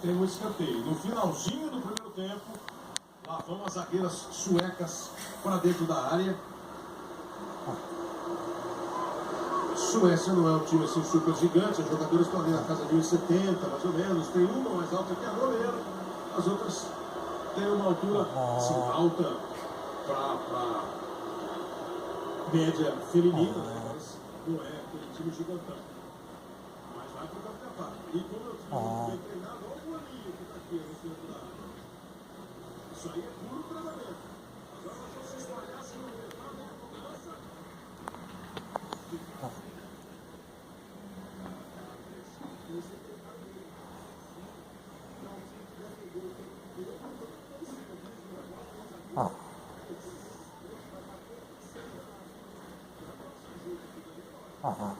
tem um escanteio. No finalzinho do primeiro tempo, lá vão as zagueiras suecas para dentro da área. Suécia não é um time assim super gigante, os jogadores estão ali na casa de 1,70 mais ou menos. Tem uma mais alta que a goleira, as outras têm uma altura assim, alta para média feminina, né? Mas não é aquele time gigantão. Mas vai para o campeonato. E como eu time bem treinado, olha o Boninho que está aqui no centro da área. Isso aí é puro treinamento. Agora nós vamos se espalhar assim no mercado e a cobrança. Ah.